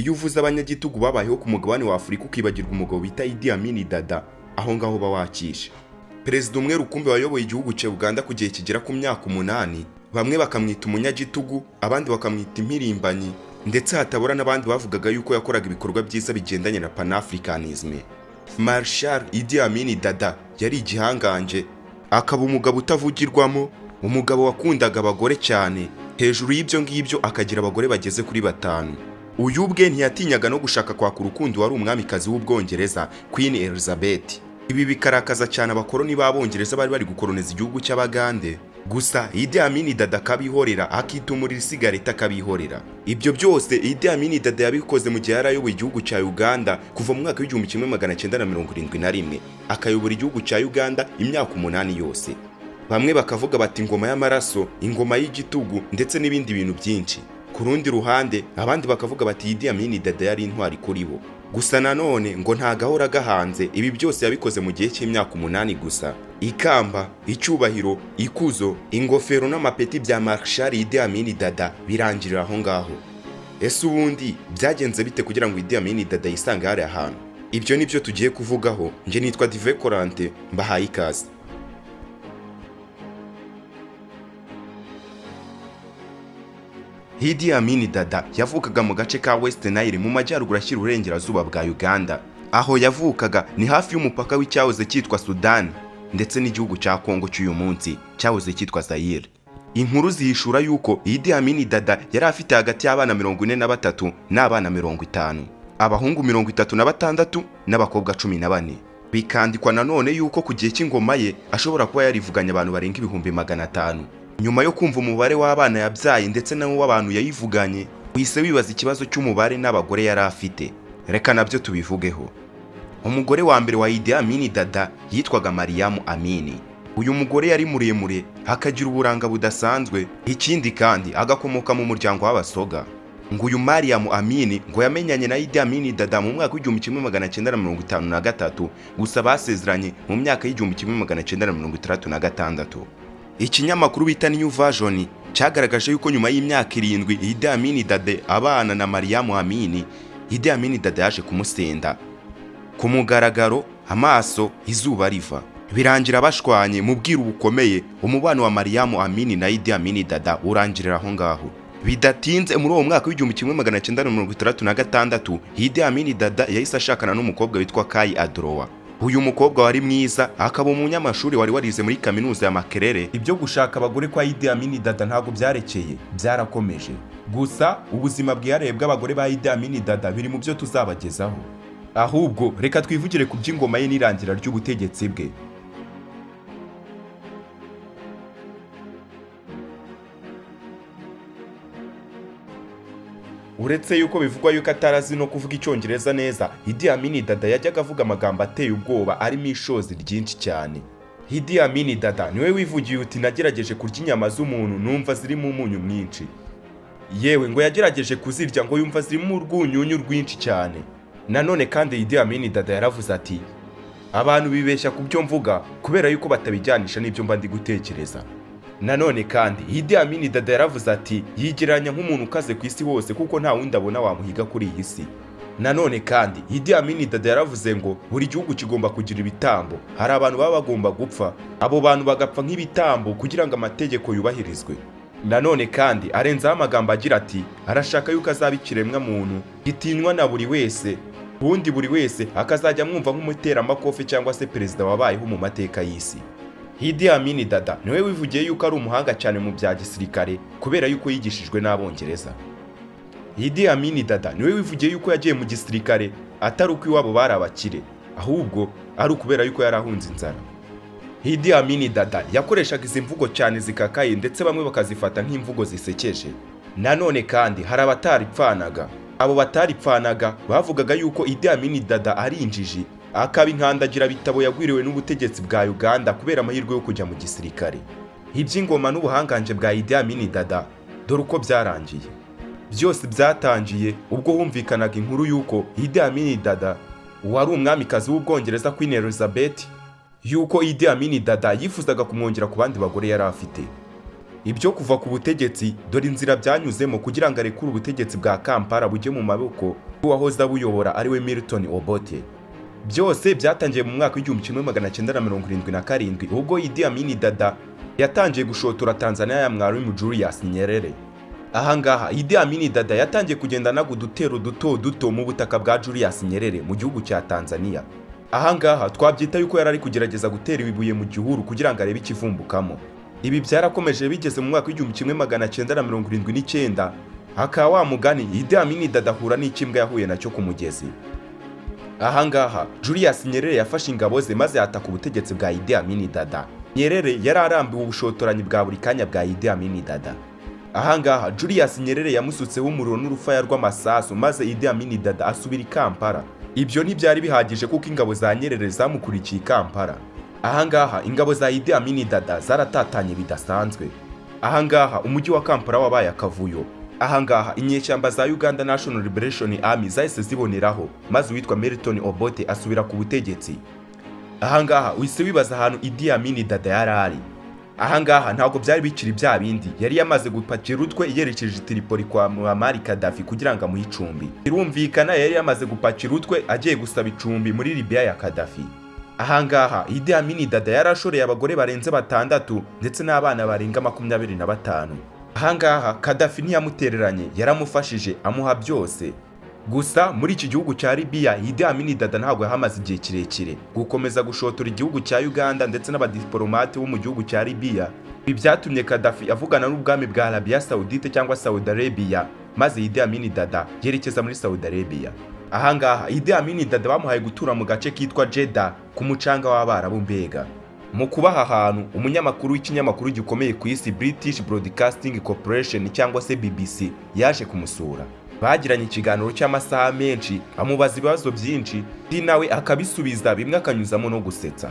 iyo uvuze abanyagitugu babayeho ku mugabane wa Afurika ukibagirwa umugabo bita Idi Amin Dada, aho ngaho bawakisha. Perezida umwe rukumbi wayoboye igihugu cya Uganda ku gihe kigera ku myaka 8, bamwe bakamwita umunyagitugu, abandi bakamwita impirimbanyi, ndetse hatabura n'abandi bavugaga yuko yakoraga ibikorwa byiza bigendanye na Pan-Africanism. Marshal Idi Amin Dada yari igihanganje, akaba umugabo utavugirwamo, umugabo wakundaga abagore cyane, hejuru y'ibyo ngibyo akagira abagore bageze kuri 5. Uyu ubwe ntiyatinyaga no gushaka kwaka urukundo wari umwamikazi w'Ubwongereza Queen Elizabeth. Ibi bikarakaza cyane abakoloni b'Abongereza bari bari gukoloniza igihugu cy'Abagande. Gusa Idi Amin Dada akabihorera, akitumurira isigareta akabihorera. Ibyo byose Idi Amin Dada yabikoze mu gihe yarayoboye igihugu cya Uganda kuva mu mwaka w'1971, akayobora igihugu cya Uganda imyaka 8 yose. Bamwe bakavuga bati ingoma y'amaraso, ingoma y'igitugu, ndetse n'ibindi bintu byinshi. Ku rundi ruhande abandi bakavuga bati Idi Amin Dada yari intwari kuri bo. Gusa nanone ngo nta gahora gahanze, ibi byose yabikoze mu gihe cy'imyaka 8 gusa. Ikamba, icyubahiro, ikuzo, ingofero n'amapeti bya Marshal Idi Amin Dada birangirira aho ngaho. Ese ubundi byagenze bite kugira ngo Idi Amin Dada yisange hari ahantu? Ibyo nibyo tugiye kuvugaho. Nje nitwa Dive Corante, mbahaye ikaze. Idi Amin Dada yavukaga mu gace ka West Nile mu majyaruguru ashyira uburengerazuba bwa Uganda. Aho yavukaga ni hafi y'umupaka w'icyahoze cyitwa Sudan ndetse n'igihugu cya Kongo cy'uyu munsi cyahoze cyitwa Zaire. Inkuru zihishura yuko Idi Amin Dada yari afite hagati y'abana 43 n'abana 50, abahungu 36 n'abakobwa 14. Bikandikwa nanone yuko ku gihe cy'ingoma ye ashobora kuba yarivuganye abantu barenga 500,000. Nyuma yo kumva umubare w'abana yabyaye ndetse nawo w'abantu yayivuganye, wise wibaza ikibazo cy'umubare n'abagore yari afite. Reka nabyo tubivugeho. Umugore wa mbere wa Idi Amin Dada yitwaga Amin. Uyu mugore yari muremure, akagira uburanga budasanzwe, ikindi kandi agakomoka mu muryango w'Abasoga. Ngo uyu Amin ngo yamenyanye na Idi Amin Dada mu mwaka w'1953, gusa basezeranye mu myaka y'1966. Ikinyamakuru bita New Version cyagaragaje yuko nyuma y'imyaka 7 Idi Amin Dada abana na Amin, Idi Amin Dada yaje kumusenda ku mugaragaro, amaso izuba riva. Birangira bashwanye mu bwiru bukomeye. Umubano wa Amin na Idi Amin Dada urangirira aho ngaho. Bidatinze muri uwo mwaka w'1966 Idi Amin Dada yahise ashakana n'umukobwa witwa Kai Adrowa. Uyu mukobwa wari mwiza, akaba umunyamashuri wari warize muri kaminuza ya Makerere. Ibyo gushaka abagore kwa Idi Amin Dada ntago byarekeye, byarakomeje. Gusa ubuzima bwihariye bw'abagore ba Idi Amin Dada biri mu byo tuzabagezaho. Ahubwo reka twivugire ku by'ingoma ye n'irangira ry'ubutegetsi bwe. Uretse yuko bivugwa yuko atarazi no kuvuga icyongereza neza, Idi Amin Dada yajyaga avuga amagambo ateye ubwoba arimo ishozi ryinshi cyane. Idi Amin Dada niwe wivugiye uti nagerageje kurya inyama z'umuntu numva zirimo umunyu mwinshi. Yewe ngo yagerageje kuzirya ngo yumva zirimo urwunyunyu rwinshi cyane. Nanone kandi Idi Amin Dada yaravuze ati abantu bibeshya ku byo mvuga kubera yuko batabijyanisha n'ibyo mba ndi gutekereza. Nanone kandi Idi Amin Dada yaravuze ati yigeranya nk'umuntu ukaze ku isi hose kuko nta wundi abona wamuhiga kuri iyi si. Nanone kandi Idi Amin Dada yaravuze ngo buri gihugu kigomba kugira ibitambo, hari abantu baba bagomba gupfa, abo bantu bagapfa nk'ibitambo kugira ngo amategeko yubahirizwe. Nanone kandi arenzaho amagambo agira ati arashaka yuko azaba ikiremwa muntu gitinywa na buri wese, ubundi buri wese akazajya mwumva nk'umuteramakofe cyangwa se perezida wabayeho mu mateka y'isi. Idi Amin Dada niwe wivugiye yuko ari umuhanga cyane mu bya gisirikare kubera yuko yigishijwe n'Abongereza. Idi Amin Dada niwe wivugiye yuko yagiye mu gisirikare atari uko iwabo bari abakire, ahubwo ari ukubera yuko yarahunze inzara. Idi Amin Dada yakoreshaga izi mvugo cyane zikakaye ndetse bamwe bakazifata nk'imvugo zisekeje. Nanone kandi hari abataripfanaga. Abo bataripfanaga bavugaga yuko Idi Amin Dada ari injiji, akaba inkandagira bitabo yagwiriwe n'ubutegetsi bwa Uganda kubera amahirwe yo kujya mu gisirikare. Iby'ingoma n'ubuhanganje bwa Idi Amin Dada dore uko byarangiye. Byose byatangiye ubwo humvikanaga inkuru yuko Idi Amin Dada wari umwamikazi w'Ubwongereza Queen Elizabeth, yuko Idi Amin Dada yifuzaga kumwongera ku bandi bagore yari afite. Ibyo kuva ku butegetsi dore inzira byanyuzemo kugira ngo arekure ubutegetsi bwa Kampala bujye mu maboko uwahoze abuyobora ariwe Milton Obote. Byose byatangiye mu mwaka w'1977 ubwo Idi Amin Dada yatangiye gushotora Tanzania ya Mwalimu Julius Nyerere. Ahangaha Idi Amin Dada yatangiye kugenda anaga udutero duto mu butaka bwa Julius Nyerere mu gihugu cya Tanzania. Ahangaha twabyita yuko yarari kugerageza gutera ibibuye mu gihuru kugira ngo arebe ikivumbukamo. Ibi byarakomeje bigeze mu mwaka w'1979 hakaba wa mugani Idi Amin Dada ahura n'ikimbwa yahuye nacyo ku mugezi. Ahangaha Julius Nyerere yafashe ingabo ze maze ataka ubutegetsi bwa Idi Amin Dada. Nyerere yari arambiwe ubushotoranyi bwa buri kanya bwa Idi Amin Dada. Ahangaha Julius Nyerere yamusutseho umuriro n'urufaya rw'amasasu maze Idi Amin Dada asubira i Kampala. Ibyo ntibyari bihagije kuko ingabo za Nyerere zamukurikiye i Kampala. Ahangaha ingabo za Idi Amin Dada zaratatanye bidasanzwe. Ahangaha umujyi wa Kampala wabaye akavuyo. Ahangaha inyeshyamba za Uganda National Liberation Army zahise ziboneraho maze uwitwa Milton Obote asubira ku butegetsi. Ahangaha uhise wibaza ahantu Idi Amin Dada yarari. Ahangaha ntabwo byari bikiri bya bindi, yari yamaze gupakira utwe yerekeje Tripoli kwa Muammar Gaddafi kugira ngo amuhe icumbi. Birumvikana yari yamaze gupakira utwe agiye gusaba icumbi muri Libya ya Gaddafi. Ahangaha Idi Amin Dada yarashoreye abagore barenze 6 ndetse n'abana barenga 25. Ahangaha Gaddafi ntiyamutereranye, yaramufashije amuha byose. Gusa muri iki gihugu cya Libya Idi Amin Dada ntabwo yahamaze igihe kirekire, gukomeza gushotora igihugu cya Uganda ndetse n'abadiplomate bo mu gihugu cya Libya. Ibi byatumye Gaddafi avugana n'ubwami bwa Arabia Saudite cyangwa Saudi Arabia, maze Idi Amin Dada yerekeza muri Saudi Arabia. Ahangaha Idi Amin Dada bamuhaye gutura mu gace kitwa Jeddah ku mucanga w'Abarabu mbega. Mu kubaha ahantu umunyamakuru w'ikinyamakuru gikomeye ku isi British Broadcasting Corporation cyangwa se BBC yaje kumusura. Bagiranye ikiganiro cy'amasaha menshi amubaza ibibazo byinshi nawe akabisubiza bimwe akanyuzamo no gusetsa.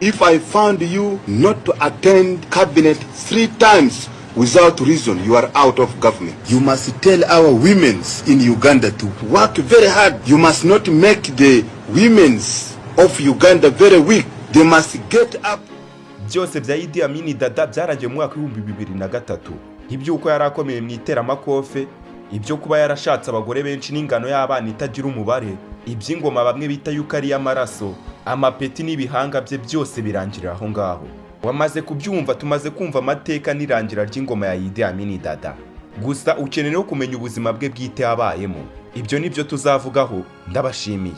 If I found you not to attend cabinet 3 times without reason, you are out of government. You must tell our women in Uganda to work very hard. You must not make the women of Uganda very weak. They must get up. Byose bya Idi Amin Dada byarangiye mu mwaka w'2003. Ibyuko yarakomeye mu iteramakofe, ibyo kuba yarashatse abagore benshi n'ingano y'abana itagira umubare, iby'ingoma bamwe bita yuko ari y'amaraso, amapeti n'ibihanga bye byose birangirira aho ngaho. Wamaze kubyumva, tumaze kumva amateka n'irangira ry'ingoma ya Idi Amin Dada. Gusa ukeneye no kumenya ubuzima bwe bwite yabayemo. Ibyo nibyo tuzavugaho. Ndabashimiye.